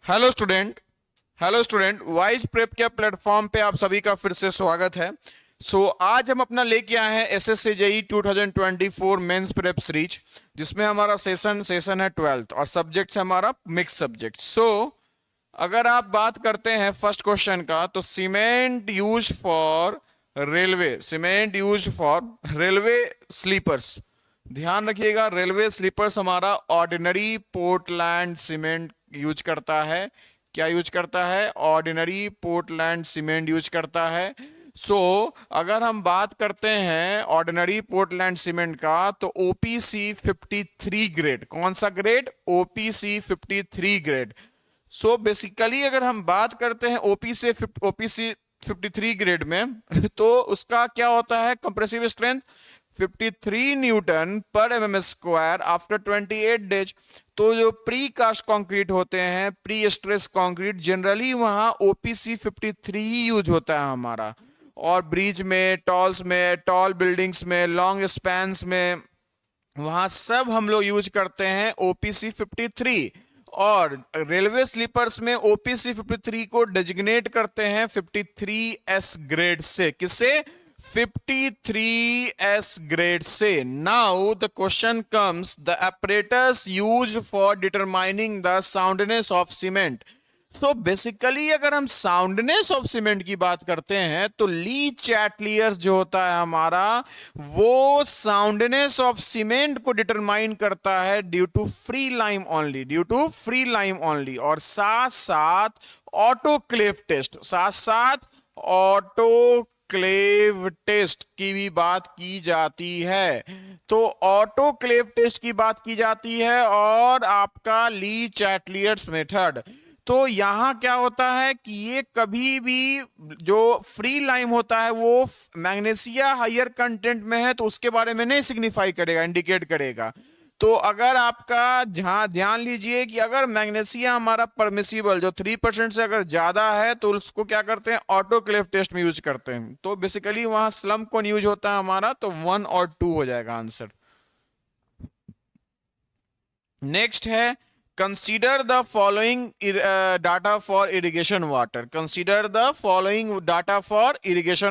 Hello student. Wise prep के platform पे आप सभी का फिर से स्वागत है। आज हम अपना लेके आए हैं SSC JE 2024 mains prep series, जिसमें हमारा सेशन है 12th और सब्जेक्ट है हमारा मिक्स सब्जेक्ट। अगर आप बात करते हैं फर्स्ट क्वेश्चन का, तो cement use for railway sleepers. ध्यान रखिएगा, रेलवे स्लीपर्स हमारा ऑर्डिनरी पोर्टलैंड सीमेंट यूज करता है। क्या यूज करता है? ऑर्डिनरी पोर्टलैंड सीमेंट यूज करता है। अगर हम बात करते हैं ऑर्डिनरी पोर्टलैंड सीमेंट का, तो ओपीसी 53 ग्रेड, कौन सा ग्रेड? OPC 53 grade. बेसिकली अगर हम बात करते हैं ओपीसी 53 ग्रेड में तो उसका क्या होता है? कंप्रेसिव स्ट्रेंथ 53 न्यूटन पर एमएम स्क्वायर आफ्टर 28 डेज। तो जो प्री कास्ट कंक्रीट होते हैं, प्री स्ट्रेस कंक्रीट, जनरली वहां ओपीसी 53 ही यूज होता है हमारा। और ब्रिज में, टॉल बिल्डिंग्स में, लॉन्ग स्पैन्स में, वहां सब हम लोग यूज करते हैं ओपीसी 53। और रेलवे स्लीपर्स में ओपीसी 53 को डेजिग्नेट करते हैं 53S ग्रेड से। किसे? 53S ग्रेड से। Now the question comes, the apparatus used for determining the soundness of cement. Basically अगर हम साउंडनेस ऑफ सीमेंट की बात करते हैं, तो ली चैटलियर्स जो होता है हमारा, वो साउंडनेस ऑफ सीमेंट को डिटरमाइन करता है due to free lime only. और साथ साथ ऑटोक्लेव टेस्ट की भी बात की जाती है। तो ऑटोक्लेव टेस्ट की बात की जाती है और आपका ली चैटलियर्स मेथड। तो यहां क्या होता है कि ये कभी भी जो फ्री लाइम होता है वो मैग्नीशिया हायर कंटेंट में है, तो उसके बारे में नहीं सिग्निफाई करेगा, इंडिकेट करेगा। तो अगर आपका, जहां ध्यान लीजिए कि अगर मैग्नीशिया हमारा परमिसिबल जो 3% से अगर ज्यादा है, तो उसको क्या करते हैं? ऑटोक्लेव टेस्ट में यूज करते हैं। तो बेसिकली वहां स्लम कौन यूज होता है हमारा? तो 1 और 2 हो जाएगा आंसर। नेक्स्ट है, consider the following data for irrigation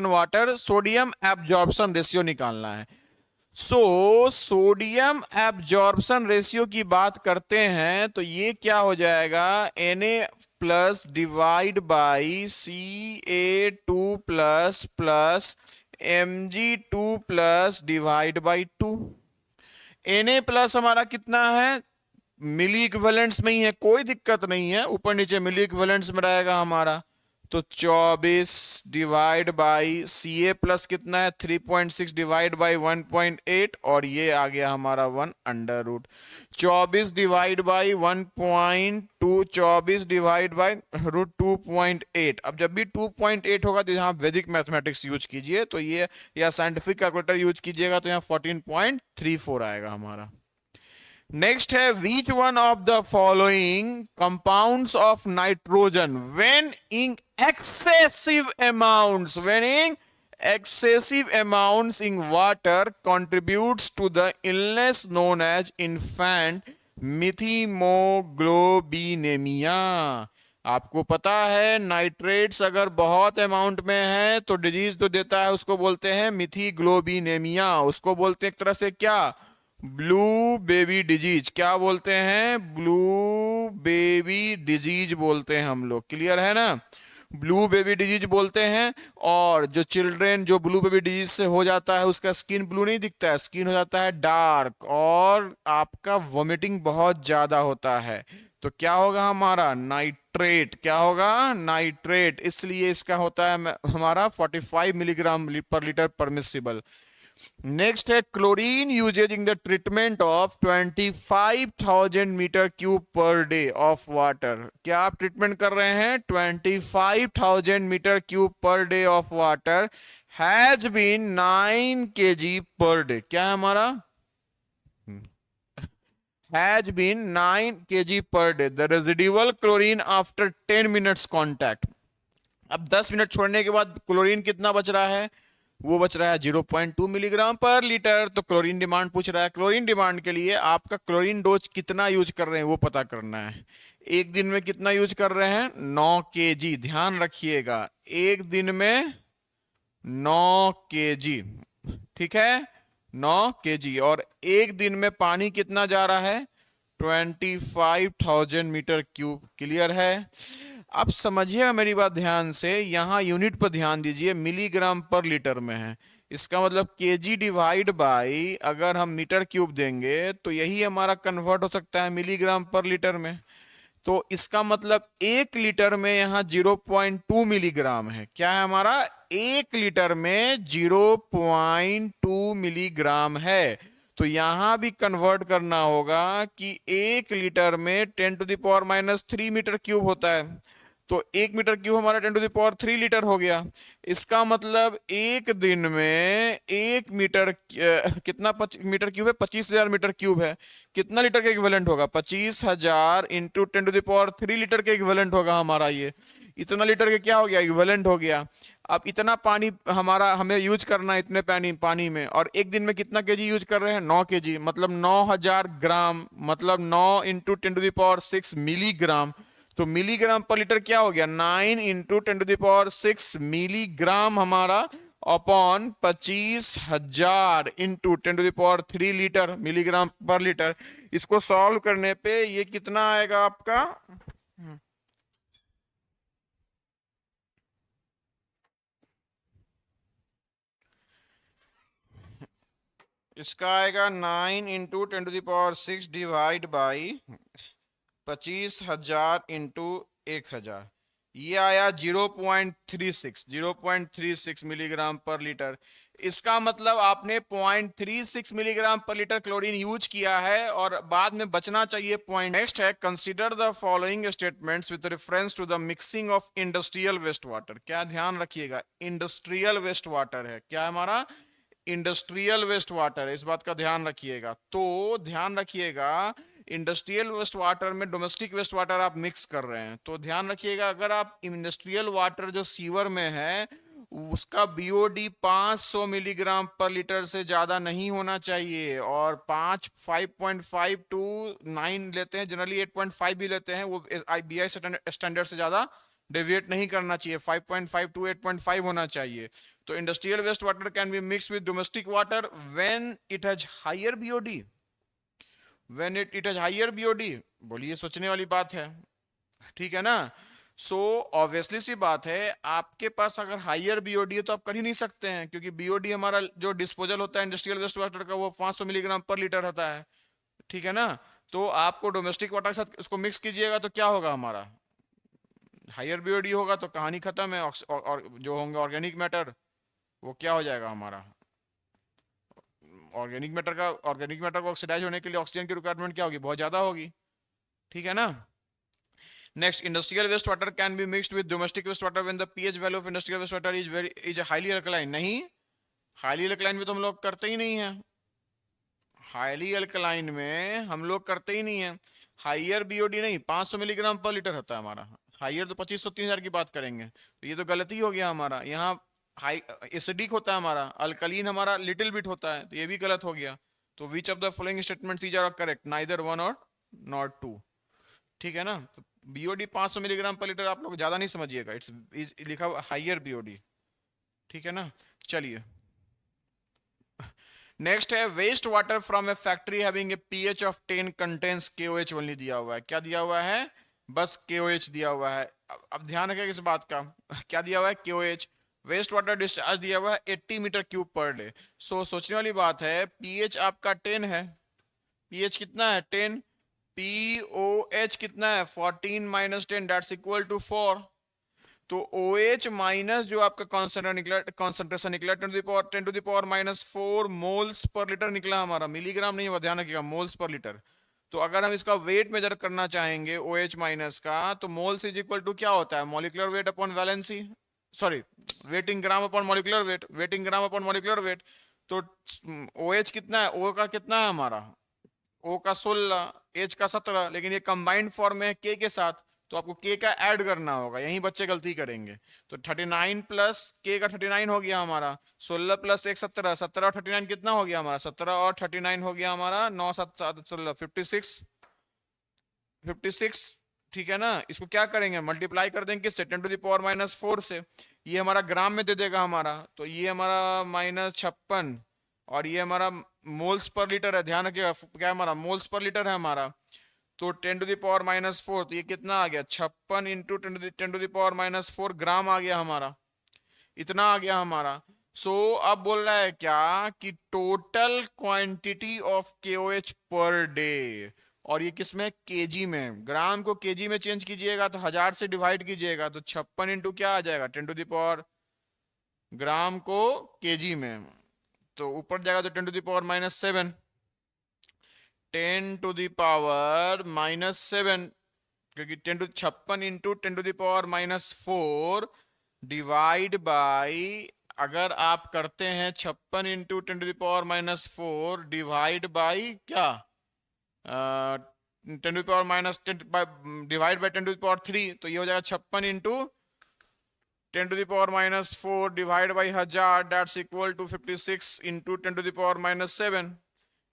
water. Sodium absorption ratio निकालना है। सोडियम एब्जॉर्प्शन रेशियो की बात करते हैं, तो ये क्या हो जाएगा? Na+ divide by Ca2+ plus Mg2+ divide by 2। Na+ हमारा कितना है? मिली इक्विवेलेंट्स में ही है, कोई दिक्कत नहीं है, ऊपर नीचे मिली इक्विवेलेंट्स में रहेगा हमारा। तो 24 डिवाइड बाई Ca+ कितना है? 3.6 डिवाइड बाई 1.8, और ये आ गया हमारा 1 under root 24 divide by 1.2, 24 divide by root 2.8। अब जब भी 2.8 होगा तो यहाँ वैदिक मैथमेटिक्स यूज कीजिए, तो ये, या साइंटिफिक कैलकुलेटर यूज कीजिएगा, तो यहाँ 14.34 आएगा हमारा। नेक्स्ट है, which one of the following compounds of nitrogen when in excessive amounts in water contributes to the illness known as infant methemoglobinemia। आपको पता है, नाइट्रेट्स अगर बहुत अमाउंट में है तो डिजीज जो देता है उसको बोलते हैं मिथीग्लोबिनेमिया। उसको बोलते हैं एक तरह से क्या? Blue baby disease. क्या बोलते हैं? ब्लू बेबी डिजीज बोलते हैं हम लोग। क्लियर है ना? ब्लू बेबी डिजीज बोलते हैं। और जो चिल्ड्रेन जो ब्लू बेबी डिजीज से हो जाता है, उसका स्किन ब्लू नहीं दिखता है, स्किन हो जाता है डार्क, और आपका वॉमिटिंग बहुत ज्यादा होता है। तो क्या होगा हमारा? नाइट्रेट। क्या होगा? नाइट्रेट। इसलिए इसका होता है हमारा 45 milligram per litre permissible. Next है, chlorine usages in the treatment of 25,000 metre cube per day of water. क्या आप ट्रीटमेंट कर रहे हैं? 25,000 metre cube per day of water has been 9 kg per day. क्या है हमारा? Has been 9 kg per day. The residual chlorine after 10 minutes contact. अब 10 minute छोड़ने के बाद क्लोरीन कितना बच रहा है? वो बच रहा है 0.2 मिलीग्राम पर लीटर। तो क्लोरीन डिमांड पूछ रहा है, क्लोरीन डिमांड के लिए आपका क्लोरीन डोज कितना यूज कर रहे हैं वो पता करना है। एक दिन में कितना यूज कर रहे हैं, 9 kg, ध्यान रखिएगा, एक दिन में 9 kg, ठीक है, 9 kg। और एक दिन में पानी कितना जा रहा है, 25,000 मीटर क्यूब। क्लियर है? अब समझिएगा मेरी बात ध्यान से, यहां यूनिट पर ध्यान दीजिए, मिलीग्राम पर लीटर में है। इसका मतलब केजी डिवाइड बाई अगर हम मीटर क्यूब देंगे तो यही हमारा कन्वर्ट हो सकता है मिलीग्राम पर लीटर में। तो इसका मतलब 1 लीटर में यहाँ 0.2 मिलीग्राम है। क्या है हमारा, 1 लीटर में 0.2 मिलीग्राम है। तो यहां भी कन्वर्ट करना होगा कि 1 लीटर में 10⁻³ मीटर क्यूब होता है। तो 1 मीटर क्यूब हमारा 10⁻³ लीटर हो गया। इसका मतलब एक दिन में 1 मीटर कितना मीटर क्यूब है, 25,000 मीटर क्यूब है। कितना लीटर के इक्विवेलेंट होगा, 25,000 इंटू 10⁻³ लीटर के इक्विवेलेंट होगा हमारा ये। इतना लीटर के क्या हो गया, इक्विवेलेंट हो गया। अब इतना पानी हमारा हमें यूज करना है, इतने पानी में, और एक दिन में कितना केजी यूज कर रहे हैं, 9 kg, मतलब 9,000 ग्राम, मतलब 9 इंटू 10⁻⁶ मिलीग्राम। तो मिलीग्राम पर लीटर क्या हो गया, 9 इंटू 10⁻⁶ मिलीग्राम हमारा upon 25,000 into 10⁻³ litre, milligram per litre. इसको सॉल्व करने पे ये कितना आएगा आपका, इसका आएगा 9 इंटू 10⁻⁶ डिवाइड बाई 25,000 इंटू 1,000, ये आया 0.36 मिलीग्राम पर लीटर। इसका मतलब आपने 0.36 milligram per litre chlorine use किया है और बाद में बचना चाहिए पॉइंट। नेक्स्ट है, consider the following statements with reference to the mixing of industrial waste water. क्या ध्यान रखिएगा, इंडस्ट्रियल वेस्ट वाटर है, क्या है हमारा, इंडस्ट्रियल वेस्ट वाटर है, इस बात का ध्यान रखिएगा। तो ध्यान रखिएगा, इंडस्ट्रियल वेस्ट वाटर में डोमेस्टिक वेस्ट वाटर आप मिक्स कर रहे हैं, तो ध्यान रखिएगा अगर आप इंडस्ट्रियल वाटर जो सीवर में है उसका बीओडी 500 मिलीग्राम पर लीटर से ज्यादा नहीं होना चाहिए, और 5.5 टू 9 लेते हैं जनरली, 8.5 भी लेते हैं, वो आईबीआई स्टैंडर्ड से ज्यादा डेविएट नहीं करना चाहिए, 5.5 टू 8.5 होना चाहिए। तो industrial waste water can be mix with domestic water when it has higher BOD, when it has higher BOD. बोलिए, सोचने वाली बात है, ठीक है ना। सो ऑब्वियसली सी बात है, आपके पास अगर हायर बीओडी है तो आप कर ही नहीं सकते हैं, क्योंकि बीओडी हमारा जो डिस्पोजल होता है इंडस्ट्रियल वेस्ट वाटर का वो 500 मिलीग्राम पर लीटर होता है, ठीक है ना। तो आपको डोमेस्टिक वाटर के साथ इसको मिक्स कीजिएगा तो क्या होगा हमारा, हायर बीओडी होगा, तो कहानी खत्म है। और जो होंगे ऑर्गेनिक मैटर वो क्या हो जाएगा हमारा, ऑर्गेनिक मैटर को ऑक्सीडाइज होने के लिए ऑक्सीजन की रिक्वायरमेंट क्या होगी, बहुत ज्यादा होगी, ठीक है ना। Next, industrial waste water can be mixed with domestic waste water when the pH value of industrial waste water is highly alkaline. नहीं, हाईली अल्कलाइन में तो हम लोग करते ही नहीं है, हाईली अल्कलाइन में हम लोग करते ही नहीं है। हाइयर बीओडी नहीं, 500 मिलीग्राम पर लीटर होता है हमारा, हाइयर तो 2500-3000 की बात करेंगे, तो ये तो गलती हो गया हमारा। यहाँ हाई एसिडिक होता है हमारा, अल्कलीन हमारा लिटिल बिट होता है, तो ये भी गलत हो गया। तो which of the following statements is are correct, neither one और नॉट टू, ठीक है ना। तो बीओडी 500 मिलीग्राम पर लीटर आप लोग ज्यादा नहीं समझिएगा, इट्स लिखा हुआ हाइयर बीओडी, ठीक है ना। चलिए नेक्स्ट है, waste water from a factory having a pH of 10 contains KOH only दिया हुआ है। क्या दिया हुआ है, बस KOH दिया हुआ है। अब ध्यान रखिएगा इस बात का, क्या दिया हुआ है, KOH। वेस्ट वाटर डिस्चार्ज दिया हुआ है 80 मीटर क्यूब पर डे। सो सोचने वाली बात है, पीएच आपका 10 है, पीएच कितना है 10, POH कितना है 14 माइनस 10 दैट्स इक्वल टू 4। तो OH माइनस जो आपका कॉन्सेंट्रेशन निकला 10⁻⁻⁻4 मोल्स पर लीटर निकला हमारा, मिलीग्राम नहीं हुआ, ध्यान रखिएगा, मोल्स पर लीटर। तो अगर हम इसका वेट मेजर करना चाहेंगे OH माइनस का, तो मोल्स इज इक्वल टू क्या होता है, molecular weight upon valency, sorry weight in gram upon molecular weight, weight in gram upon molecular weight. तो OH कितना है, O का कितना है हमारा, O का 16, H का 17, लेकिन ये कंबाइंड फॉर्म में है K के साथ, तो आपको k का ऐड करना होगा, यहीं बच्चे गलती करेंगे। तो 39 प्लस k का 39 हो गया हमारा, 16 प्लस 1 17, 17 और 39 कितना हो गया हमारा, 17 और 39 हो गया हमारा 9 7 7 16 56, 56। ठीक है ना, इसको क्या करेंगे, मल्टीप्लाई कर देंगे किससे, 10⁻⁻4 से। ये हमारा ग्राम में दे देगा हमारा, तो ये हमारा -56, और ये हमारा मोल्स पर लीटर है, ध्यान रखिएगा क्या है हमारा, मोल्स पर लीटर है हमारा। तो 10⁻⁻4, तो ये कितना आ गया, 56 इंटू 10⁻⁻4 ग्राम आ गया हमारा, इतना आ गया हमारा। सो अब बोल रहा है क्या कि total quantity of KOH per day, और ये किसमें, केजी में। ग्राम को केजी में चेंज कीजिएगा तो 1000 से डिवाइड कीजिएगा, तो 56 इंटू क्या आ जाएगा, 10⁻, ग्राम को केजी में, तो ऊपर जाएगा तो 10⁻⁻7, 10⁻⁻7, क्योंकि 56 इंटू 10⁻⁻4 डिवाइड बाई, अगर आप करते हैं 56 इंटू 10⁻⁻4 डिवाइड बाई क्या, 10⁻⁻10 डिवाइड बाई 10⁻3, तो ये हो जाएगा 56 into 10⁻⁻4 divide by 1000, that's equal to 56 into 10⁻⁻7।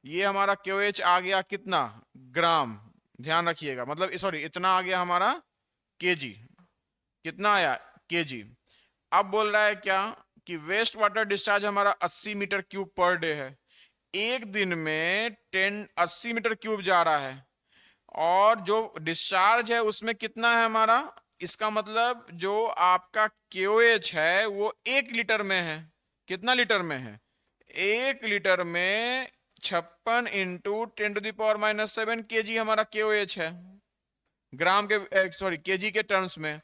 ये हमारा KOH आ गया कितना, ग्राम, ध्यान रखिएगा, मतलब सॉरी इतना आ गया हमारा केजी, कितना आया, केजी। अब बोल रहा है क्या कि वेस्ट वाटर डिस्चार्ज हमारा 80 मीटर क्यूब पर डे है, एक दिन में 80 मीटर क्यूब जा रहा है, और जो डिस्चार्ज है उसमें कितना है हमारा, इसका मतलब जो आपका KOH है वो 1 लीटर में है, कितना लीटर में है, 1 लीटर में 56 इंटू 10⁻⁻7 केजी हमारा KOH है, ग्राम के सॉरी केजी के टर्म्स में।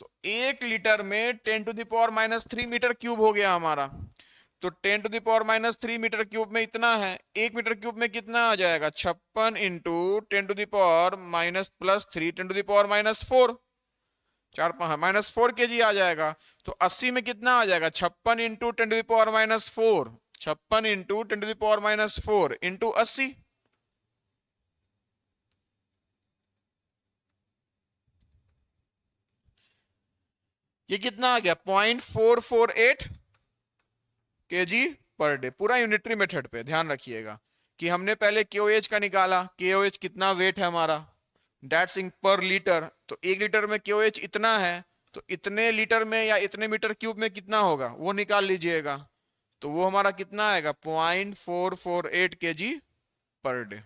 तो 1 लीटर में 10⁻³ मीटर क्यूब हो गया हमारा, तो 10⁻³ मीटर क्यूब में इतना है, 1 मीटर क्यूब में कितना आ जाएगा, 56 इंटू 10⁻⁻3 10⁻⁻4, 4 केजी आ जाएगा। तो 80 में कितना आ जाएगा, 56 इंटू 10⁻⁻4, 56 इंटू 10⁻⁻4 इंटू 80, ये कितना आ गया, 0.448 केजी पर डे, पूरा यूनिटरी मेथड पे। ध्यान रखिएगा कि हमने पहले KOH का निकाला, KOH कितना वेट है हमारा, डेट्स इन पर लीटर, तो 1 लीटर में KOH इतना है, तो इतने लीटर में या इतने मीटर क्यूब में कितना होगा वो निकाल लीजिएगा, तो वो हमारा कितना आएगा, 0.448 केजी पर डे।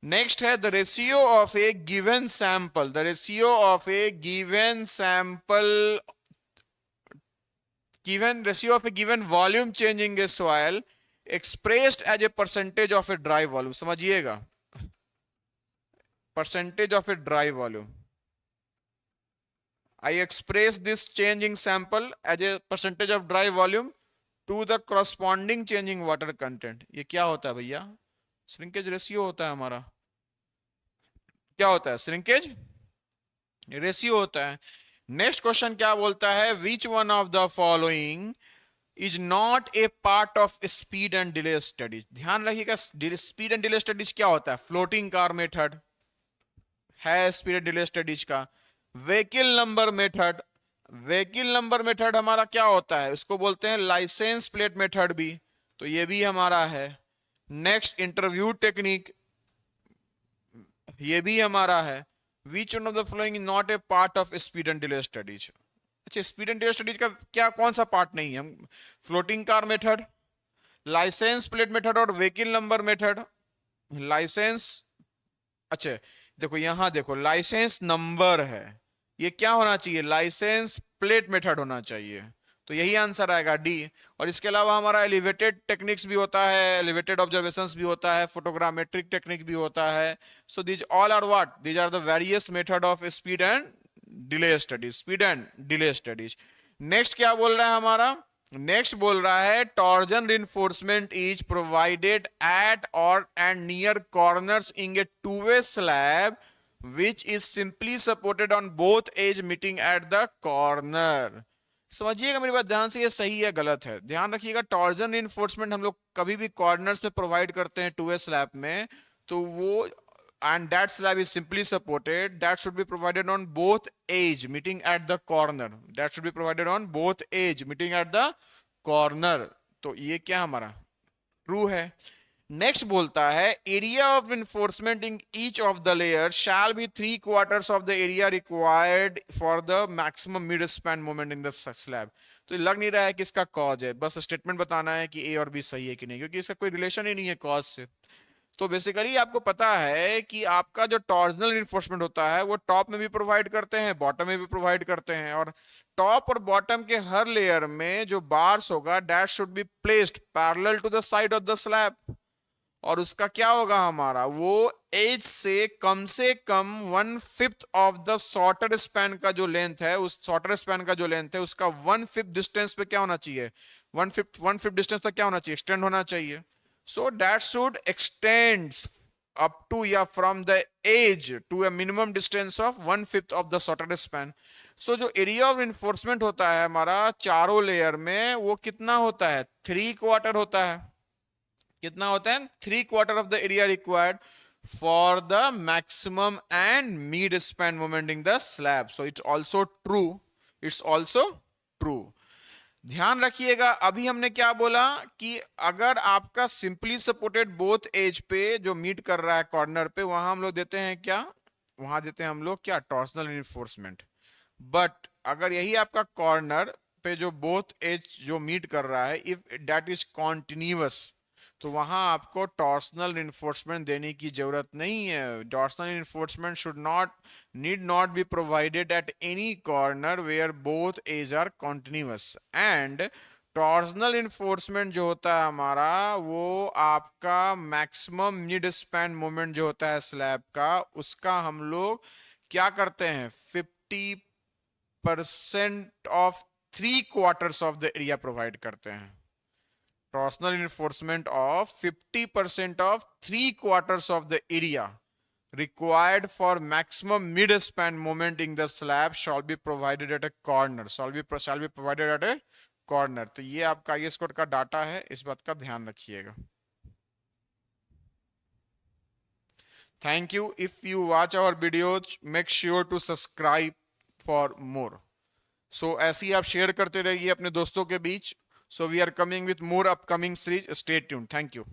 नेक्स्ट है the ratio of A given sample, the ratio of A given sample, given ratio of a given volume changing a soil expressed as a percentage of a dry volume, समझिएगा, percentage of a dry volume, I express this changing sample as a percentage of dry volume to the corresponding changing water content। ये क्या होता है भैया, shrinkage ratio होता है हमारा, क्या होता है, श्रिंकेज रेशियो होता है। नेक्स्ट क्वेश्चन क्या बोलता है, which one of the following is not a part of speed and delay studies. ध्यान रखिएगा, स्पीड एंड डिले स्टडीज क्या होता है, फ्लोटिंग कार मेथड है स्पीड एंड डिले स्टडीज का। Vehicle number method, vehicle number method हमारा क्या होता है, उसको बोलते हैं लाइसेंस प्लेट मेथड भी, तो ये भी हमारा है। नेक्स्ट इंटरव्यू टेक्निक, ये भी हमारा है। Which one of the following is not a part of speed and delay studies? अच्छा, स्पीड एंड डिले स्टडीज का क्या कौन सा पार्ट नहीं है, floating car method, licence plate method और व्हीकल नंबर मेथड। लाइसेंस, अच्छा देखो यहां देखो लाइसेंस नंबर है, ये क्या होना चाहिए, लाइसेंस प्लेट मेथड होना चाहिए, तो यही आंसर आएगा डी। और इसके अलावा हमारा एलिवेटेड टेक्निक्स भी होता है, एलिवेटेड ऑब्जर्वेशंस भी होता है, फोटोग्रामेट्रिक टेक्निक भी होता है। So these all are what, these are the various method of speed and delay studies, speed and delay studies. Next क्या बोल रहा है हमारा, नेक्स्ट बोल रहा है torsion reinforcement is provided at और and near corners in a two way slab which is simply supported on both edge meeting at the corner। समझिएगा मेरी बात ध्यान से, ये सही है गलत है, ध्यान रखिएगा। टॉर्जन रिइंफोर्समेंट हम लोग कभी भी कॉर्नर्स में प्रोवाइड करते हैं टू वे स्लैब में, तो वो and that slab is simply supported, that should be provided on both edge meeting at the corner. That should be provided on both edge meeting at the corner. तो ये क्या हमारा true है. Next बोलता है area of enforcement in each of the layer shall be 3/4 of the area required for the maximum mid span moment in the slab. तो लग नहीं रहा है कि इसका कॉज है, बस स्टेटमेंट बताना है कि ए और बी सही है कि नहीं, क्योंकि इसका कोई रिलेशन ही नहीं है कॉज से. तो बेसिकली आपको पता है कि आपका जो टॉर्जनल इन्फोर्समेंट होता है वो टॉप में भी प्रोवाइड करते हैं, बॉटम में भी प्रोवाइड करते हैं, और टॉप और बॉटम के हर लेयर में जो बार्स होगा that should be placed parallel to the side of the slab. और उसका क्या होगा हमारा, वो एज से कम 1/5 ऑफ द शॉर्टर स्पैन का जो लेंथ है, उस शॉर्टर स्पैन का जो लेंथ है उसका 1/5 डिस्टेंस पे क्या होना चाहिए, 1/5 डिस्टेंस तक क्या होना चाहिए, एक्सटेंड होना चाहिए. So that should extends up to या from the edge to a minimum distance of 1/5 of the shorter span. So जो area of reinforcement होता है हमारा चारों लेयर में वो कितना होता है, 3/4 होता है. कितना होता है, 3/4 of the area required for the maximum and mid span moment in the slab. So it's also true. It's also true. ध्यान रखिएगा अभी हमने क्या बोला कि अगर आपका सिंपली सपोर्टेड बोथ एज पे जो मीट कर रहा है कॉर्नर पे, वहां हम लोग देते हैं क्या, वहां देते हैं हम लोग क्या, टॉर्सनल रिइंफोर्समेंट. बट अगर यही आपका कॉर्नर पे जो बोथ एज जो मीट कर रहा है, इफ दैट इज कॉन्टिन्यूअस, तो वहां आपको टॉर्सनल रिइंफोर्समेंट देने की जरूरत नहीं है. Torsional reinforcement should not need not be provided at any corner where both edge are continuous. And torsional reinforcement जो होता है हमारा वो आपका मैक्सिमम मिड स्पैन मोमेंट जो होता है स्लैब का, उसका हम लोग क्या करते हैं, 50% of 3/4 of the area provide करते हैं. Torsional reinforcement of 50% of 3/4 of the area required for maximum mid-span moment in the slab shall be provided at a corner. Shall be provided at a corner. तो ये आपका IS code का data है, इस बात का ध्यान रखिएगा. Thank you. If you watch our videos, make sure to subscribe for more. So ऐसे ही आप शेयर करते रहिए अपने दोस्तों के बीच. So we are coming with more upcoming series. Stay tuned. Thank you.